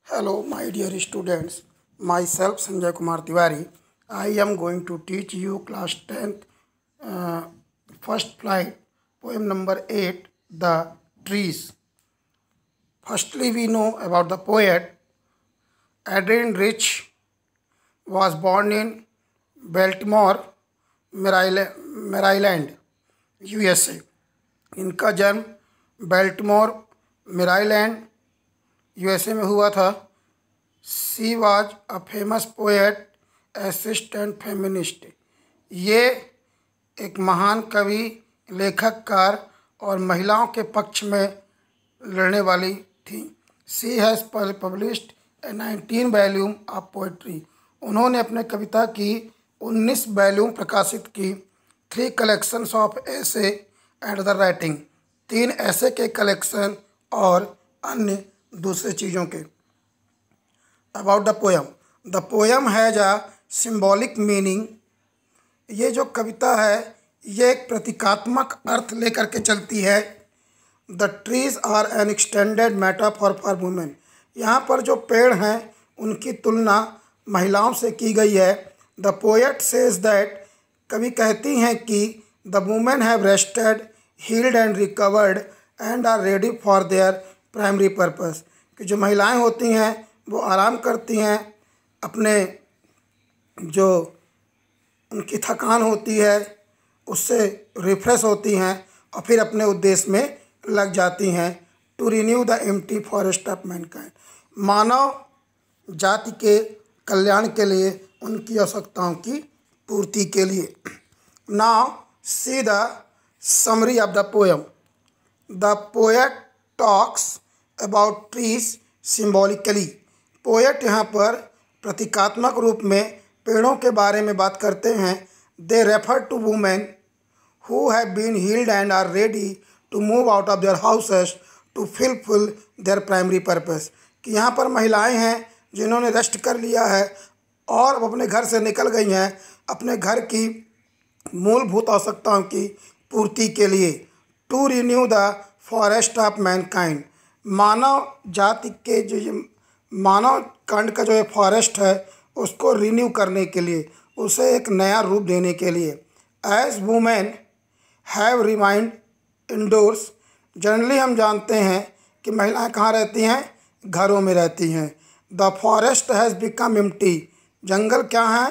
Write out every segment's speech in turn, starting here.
Hello, my dear students. Myself, Sanjay Kumar Tiwari. I am going to teach you class 10th first flight poem number 8, The Trees. Firstly, we know about the poet. Adrian Rich was born in Baltimore, Maryland, USA. इनका जन्म बेल्टिमोर मेराइलैंड USA में हुआ था। She was a famous poet, assistant feminist. ये एक महान कवि, लेखककार और महिलाओं के पक्ष में लड़ने वाली थी। She has published 19 volume of poetry. उन्होंने अपने कविता की 19 वॉल्यूम प्रकाशित की। 3 collections of essays and the writing, 3 essays के कलेक्शन और अन्य दूसरे चीज़ों के। About the poem has a symbolic meaning. ये जो कविता है ये एक प्रतीकात्मक अर्थ लेकर के चलती है। The trees are an extended metaphor for women. यहाँ पर जो पेड़ हैं उनकी तुलना महिलाओं से की गई है। द पोएट सेज दैट, कवि कहती हैं कि the women have rested, healed and recovered and are ready for their primary purpose. कि जो महिलाएं होती हैं वो आराम करती हैं, अपने जो उनकी थकान होती है उससे रिफ्रेश होती हैं और फिर अपने उद्देश्य में लग जाती हैं। To renew the empty forest of mankind, मानव जाति के कल्याण के लिए, उनकी आवश्यकताओं की पूर्ति के लिए। Now see the summary of the poem. The poet talks about trees symbolically. Poet यहाँ पर प्रतीकात्मक रूप में पेड़ों के बारे में बात करते हैं। They refer to women who have been healed and are ready to move out of their houses to fulfil their primary purpose. कि यहाँ पर महिलाएं हैं जिन्होंने रेस्ट कर लिया है और अब अपने घर से निकल गई हैं अपने घर की मूलभूत आवश्यकताओं की पूर्ति के लिए। To renew the forest of mankind, मानव जाति के जो मानव कांड का जो ये फॉरेस्ट है उसको रिन्यू करने के लिए, उसे एक नया रूप देने के लिए। As women have remained indoors, generally हम जानते हैं कि महिलाएं कहाँ रहती हैं, घरों में रहती हैं। The forest has become empty, जंगल क्या है,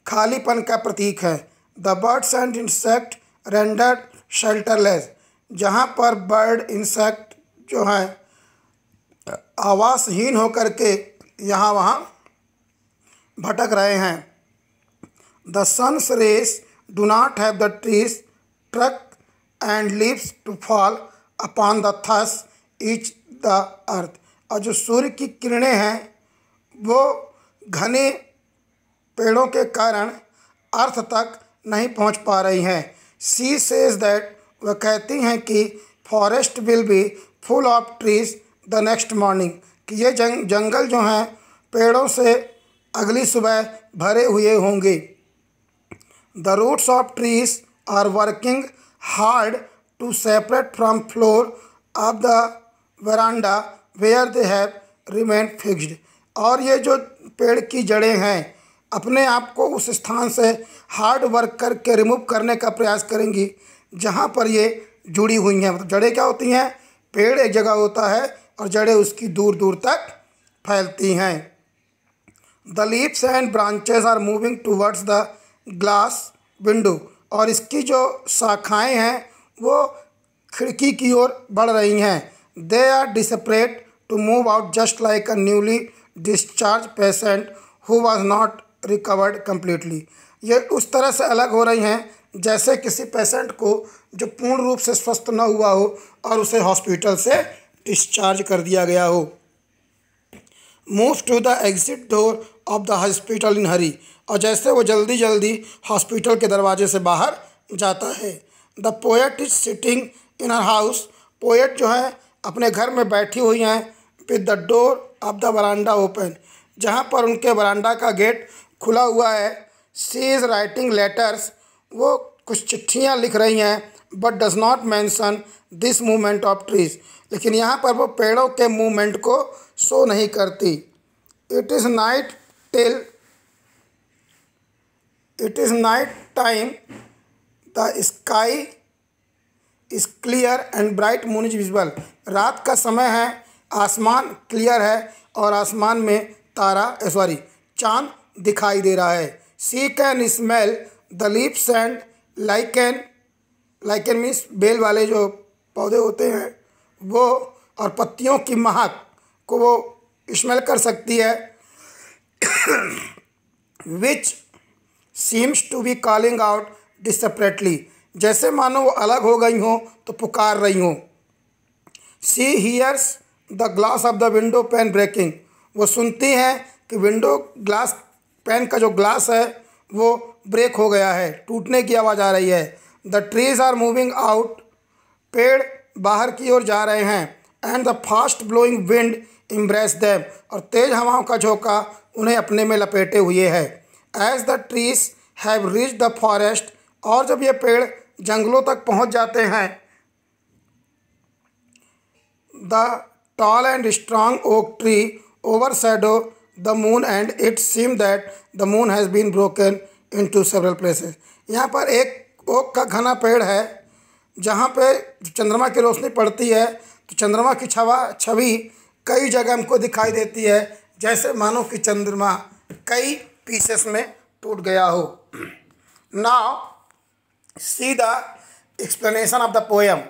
खालीपन का प्रतीक है। The birds and insect rendered shelterless, जहाँ पर बर्ड इंसेक्ट जो हैं आवासहीन होकर के यहाँ वहाँ भटक रहे हैं। The sun's rays do not have the trees truck and leaves to fall upon the thus each the earth. और जो सूर्य की किरणें हैं वो घने पेड़ों के कारण अर्थ तक नहीं पहुंच पा रही हैं। सी सेज दैट, वह कहती हैं कि forest will be full of trees the next morning, कि ये जंगल जो हैं पेड़ों से अगली सुबह भरे हुए होंगे। The roots of trees are working hard to separate from floor of the veranda where they have remained fixed. और ये जो पेड़ की जड़ें हैं अपने आप को उस स्थान से हार्ड वर्क करके रिमूव करने का प्रयास करेंगी जहाँ पर ये जुड़ी हुई हैं। मतलब जड़ें क्या होती हैं, पेड़ एक जगह होता है और जड़ें उसकी दूर दूर तक फैलती हैं। The leaves and branches are moving towards the glass window, और इसकी जो शाखाएं हैं वो खिड़की की ओर बढ़ रही हैं। They are desperate to move out just like a newly discharge patient who was not recovered completely. ये उस तरह से अलग हो रही हैं जैसे किसी पेशेंट को जो पूर्ण रूप से स्वस्थ न हुआ हो और उसे हॉस्पिटल से डिस्चार्ज कर दिया गया हो। Move to the exit door of the hospital in hurry, और जैसे वो जल्दी जल्दी हॉस्पिटल के दरवाजे से बाहर जाता है। The poet is sitting in her house, poet जो है अपने घर में बैठी हुई हैं। With the door of the veranda open, जहाँ पर उनके वरांडा का गेट खुला हुआ है। सी इज़ राइटिंग लेटर्स, वो कुछ चिट्ठियाँ लिख रही हैं। But does not mention this movement of trees, लेकिन यहाँ पर वो पेड़ों के मूवमेंट को सो नहीं करती। It is night time, the sky is clear and bright moon is visible. रात का समय है, आसमान क्लियर है और आसमान में चांद दिखाई दे रहा है। She can smell the leaves and lichen means बेल वाले जो पौधे होते हैं वो, और पत्तियों की महक को वो स्मेल कर सकती है। Which seems to be calling out desperately, जैसे मानो वो अलग हो गई हों तो पुकार रही हों। She hears the glass of the window pane breaking, वो सुनती हैं कि विंडो ग्लास पैन का जो ग्लास है वो ब्रेक हो गया है, टूटने की आवाज़ आ रही है। The trees are moving out, पेड़ बाहर की ओर जा रहे हैं। And the fast blowing wind embrace them, और तेज हवाओं का झोंका उन्हें अपने में लपेटे हुए है। As the trees have reach the forest, और जब ये पेड़ जंगलों तक पहुंच जाते हैं, the tall and strong oak tree overshadow the moon and it seem that the moon has been broken into several places. यहाँ पर एक ओक का घना पेड़ है, जहाँ पे चंद्रमा की रोशनी पड़ती है तो चंद्रमा की छवि कई जगह हमको दिखाई देती है, जैसे मानो कि चंद्रमा कई पीसेस में टूट गया हो। Now see the explanation of the poem.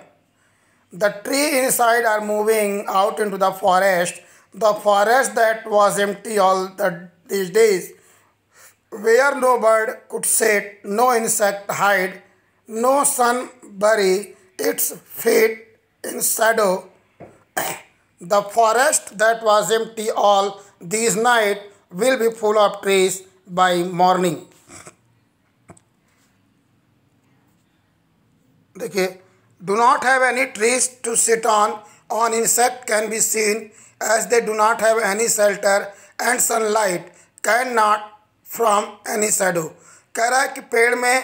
The tree inside are moving out into the forest that was empty all these days, where no bird could sit, no insect hide, no sun bury its feet in shadow. The forest that was empty all these night will be full of trees by morning. देखिए, do not have any trees to sit on insect can be seen as they do not have any shelter and sunlight cannot from any shadow। कह रहा है कि पेड़ में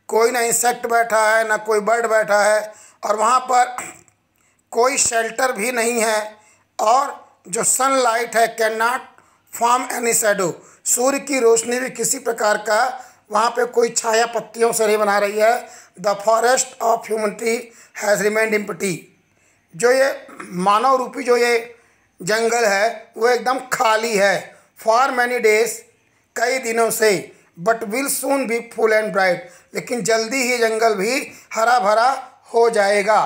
कोई ना insect बैठा है ना कोई बर्ड बैठा है, और वहाँ पर कोई शेल्टर भी नहीं है, और जो सनलाइट है can not form any shadow, सूर्य की रोशनी भी किसी प्रकार का वहाँ पे कोई छाया पत्तियों से नहीं बना रही है। The forest of humanity has remained empty, जो ये मानव रूपी जो ये जंगल है वो एकदम खाली है। फॉर मैनी डेज, कई दिनों से। But will soon be full and bright, लेकिन जल्दी ही जंगल भी हरा भरा हो जाएगा।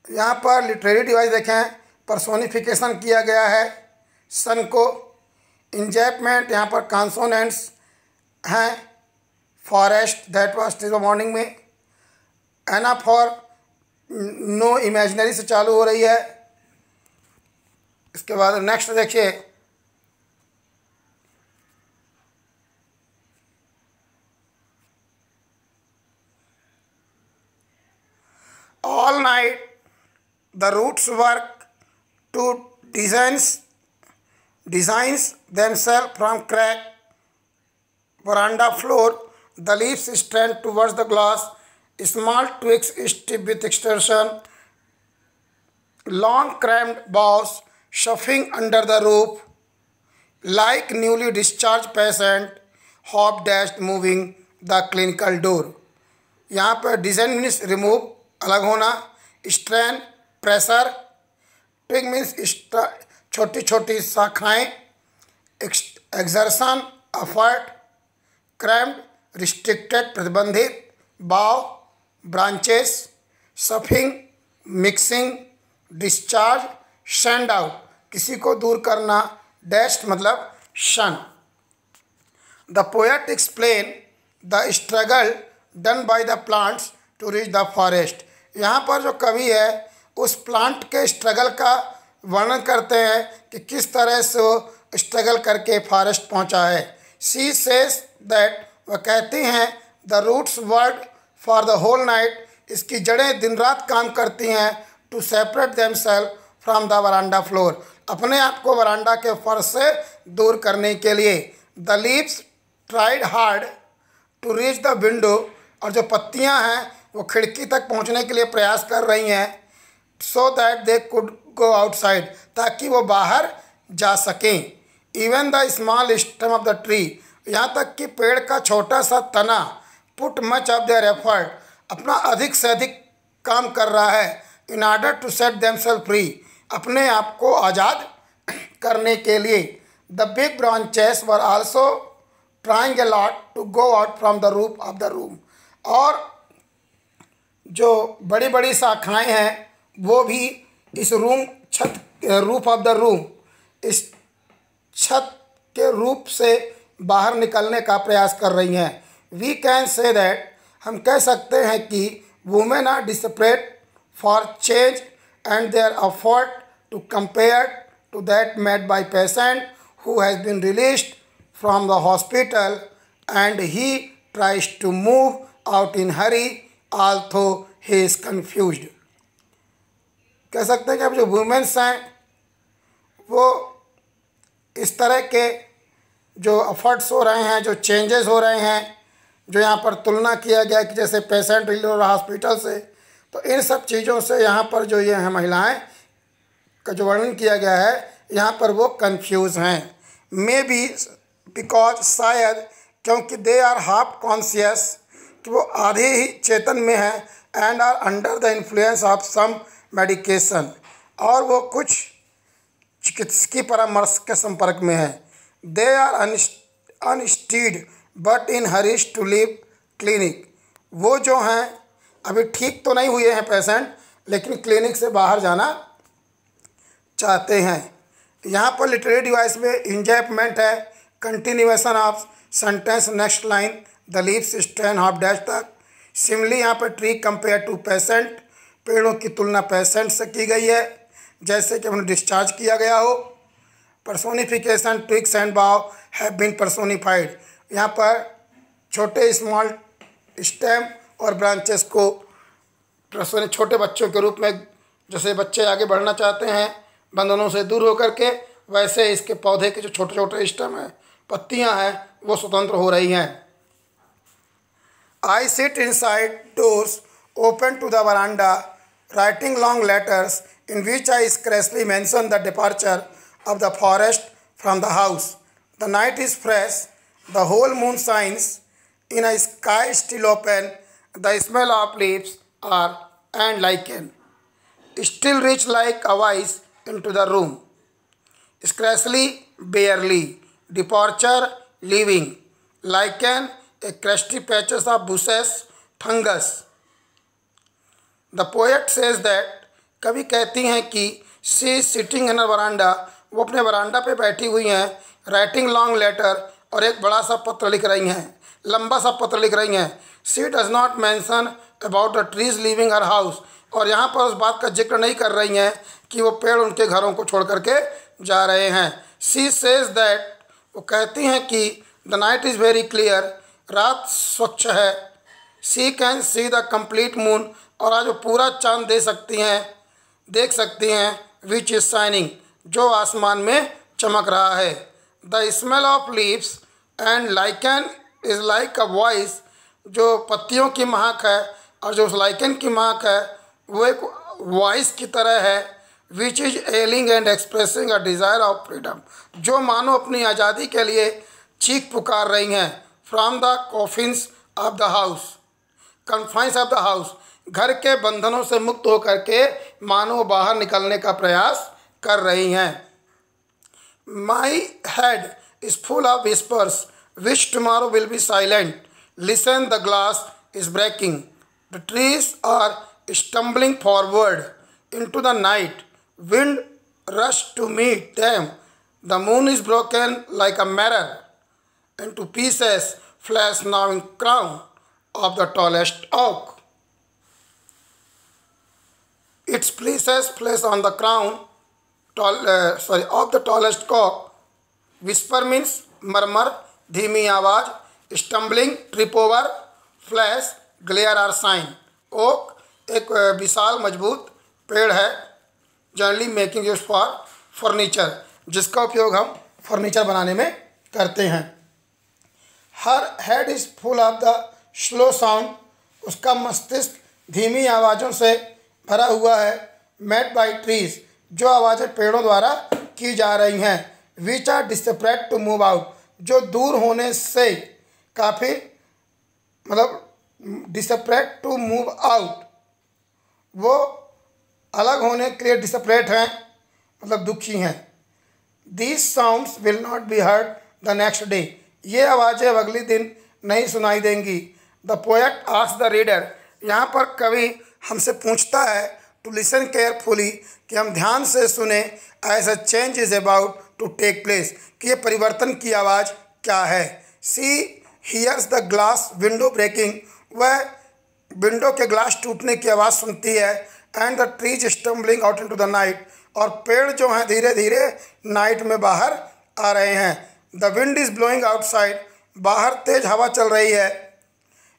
यहाँ पर लिटरेरी डिवाइस देखें, पर्सोनिफिकेशन किया गया है सन को। इंजैपमेंट यहाँ पर कॉन्सोनेंट्स हैं। फॉरेस्ट दैट वाज मॉर्निंग में। एनाफॉर नो इमेजिनरी से चालू हो रही है। इसके बाद नेक्स्ट देखिए, all night the roots work to designs themselves from crack veranda floor. The leaves strand towards the glass. Small twigs stiff with extension. Long cramped boughs shuffling under the roof. Like newly discharged patient, hop dashed moving the clinical door. यहाँ पर design means remove, अलग होना, strain pressure, twig means छोटी छोटी शाखाएं, exertion effort, crammed restricted प्रतिबंधित, bough branches, सफिंग mixing, discharge send out किसी को दूर करना, डैश्ड मतलब शन। The poet explain the struggle done by the plants to reach the forest. यहाँ पर जो कवि है उस प्लांट के स्ट्रगल का वर्णन करते हैं कि किस तरह से वो स्ट्रगल करके फॉरेस्ट पहुँचा है। शी सेज दैट, वह कहती हैं, the roots work for the whole night, इसकी जड़ें दिन रात काम करती हैं, to separate themself from the veranda floor, अपने आप को वरांडा के फर्श से दूर करने के लिए। The leaves tried hard to reach the window, और जो पत्तियां हैं वो खिड़की तक पहुंचने के लिए प्रयास कर रही हैं, so that they could go outside, ताकि वो बाहर जा सकें। Even the small stem of the tree, यहाँ तक कि पेड़ का छोटा सा तना, put much of their effort, अपना अधिक से अधिक काम कर रहा है, in order to set themself free, अपने आप को आज़ाद करने के लिए। The big branches were also trying a lot to go out from the roof of the room, और जो बड़ी बड़ी शाखाएं हैं वो भी इस रूफ ऑफ द रूम, इस छत के रूप से बाहर निकलने का प्रयास कर रही हैं। वी कैन से दैट, हम कह सकते हैं कि women are desperate for change and their effort to compare to that made by patient who has been released from the hospital and he tries to move out in hurry although he is confused. कह सकते हैं कि अब जो women's हैं वो इस तरह के जो एफर्ट्स हो रहे हैं, जो चेंजेस हो रहे हैं, जो यहाँ पर तुलना किया गया कि जैसे पेशेंट रिलीज हो रहा हॉस्पिटल से, तो इन सब चीज़ों से यहाँ पर जो ये हैं महिलाएं का जो वर्णन किया गया है, यहाँ पर वो कंफ्यूज हैं। मे बी बिकॉज, शायद क्योंकि दे आर हाफ कॉन्शियस, कि वो आधे ही चेतन में है, and are under the influence of some medication, और वो कुछ चिकित्सकीय परामर्श के संपर्क में है। They are unsteady but in hurry to leave clinic, वो जो हैं अभी ठीक तो नहीं हुए हैं पेशेंट, लेकिन क्लिनिक से बाहर जाना चाहते हैं। यहाँ पर लिटरेरी डिवाइस में इंजैपमेंट है, continuation of sentence next line, the leaves stand half dash तक। सिमिलरली यहाँ पर ट्री कंपेयर टू पेशेंट, पेड़ों की तुलना पेशेंट से की गई है, जैसे कि उन्हें डिस्चार्ज किया गया हो। पर्सोनिफिकेशन, ट्विग्स एंड बाव हैव बीन पर्सोनिफाइड, यहाँ पर छोटे स्मॉल स्टेम और ब्रांचेस को छोटे बच्चों के रूप में, जैसे बच्चे आगे बढ़ना चाहते हैं बंधनों से दूर होकर के, वैसे इसके पौधे के जो छोटे छोटे स्टेम हैं, पत्तियां हैं, वो स्वतंत्र हो रही हैं। I sit inside doors open to the veranda writing long letters in which I expressly mention the departure of the forest from the house. The night is fresh, the whole moon shines in a sky still open, the smell of leaves are and lichen still reach like a voice into the room. Scarcely, barely, departure, leaving, lichen, a crusty patches of bushes, fungus. The poet says that, कवि कहती हैं कि she sitting in वरांडा, वो अपने वरांडा पे बैठी हुई हैं, राइटिंग लॉन्ग लेटर, और एक बड़ा सा पत्र लिख रही हैं, लंबा सा पत्र लिख रही हैं। She does not mention about the trees leaving her house, और यहाँ पर उस बात का जिक्र नहीं कर रही हैं कि वो पेड़ उनके घरों को छोड़ करके जा रहे हैं। शी सेज दैट, वो कहती हैं कि the night is very clear, रात स्वच्छ है। She can see the complete moon, और आज वो पूरा चांद देख सकती हैं, विच इज़ शाइनिंग, जो आसमान में चमक रहा है। The smell of leaves and lichen is like a voice, जो पत्तियों की महक है और जो उस लाइकन की महक है वो एक वॉइस की तरह है। Which is ailing and expressing a desire of freedom, जो मानो अपनी आज़ादी के लिए चीख पुकार रही हैं। From the coffins of the house, confines of the house, घर के बंधनों से मुक्त होकर के मानो बाहर निकलने का प्रयास कर रही हैं। My head is full of whispers which tomorrow will be silent, listen the glass is breaking, the trees are stumbling forward in to the night, wind rush to meet them, the moon is broken like a mirror and to pieces flash now in crown of the tallest oak. Its pieces place on the crown of the tallest oak. Whisper means murmur, धीमी आवाज़, stumbling, trip over, flash, glare or shine. oak एक विशाल मजबूत पेड़ है, generally making use for furniture, जिसका उपयोग हम furniture बनाने में करते हैं। हर head is full of the slow sound, उसका मस्तिष्क धीमी आवाज़ों से भरा हुआ है। मेड बाई ट्रीज, जो आवाज़ें पेड़ों द्वारा की जा रही हैं। Which are desperate to move out, जो दूर होने से काफ़ी मतलब डिस्परेट टू मूव आउट, वो अलग होने के लिए डिस्परेट हैं, मतलब दुखी हैं। These sounds will not be heard the next day, ये आवाज़ें अब अगले दिन नहीं सुनाई देंगी। The poet asks the reader, यहाँ पर कवि हमसे पूछता है टू लिसन केयरफुली, कि हम ध्यान से सुने, as a change is about to take place, कि ये परिवर्तन की आवाज़ क्या है। She hears the glass window breaking, वह विंडो के ग्लास टूटने की आवाज़ सुनती है। And the trees stumbling out into the night, और पेड़ जो हैं धीरे धीरे नाइट में बाहर आ रहे हैं। The wind is blowing outside, बाहर तेज हवा चल रही है।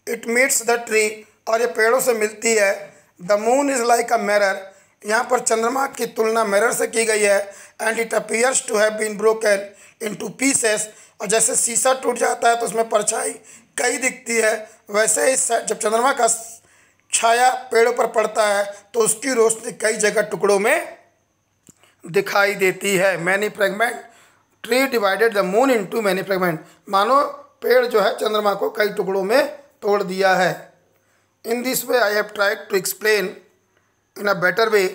इट मीट्स द ट्री, और ये पेड़ों से मिलती है। The moon is like a mirror, यहाँ पर चंद्रमा की तुलना मिरर से की गई है। And it appears to have been broken into pieces, और जैसे शीशा टूट जाता है तो उसमें परछाई कई दिखती है, वैसे ही जब चंद्रमा का छाया पेड़ों पर पड़ता है तो उसकी रोशनी कई जगह टुकड़ों में दिखाई देती है। Many fragment, tree divided the moon into many fragment, मानो पेड़ जो है चंद्रमा को कई टुकड़ों में तोड़ दिया है। In this way I have tried to explain in a better way.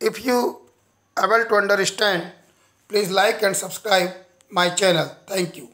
If you able to understand, please like and subscribe my channel. Thank you.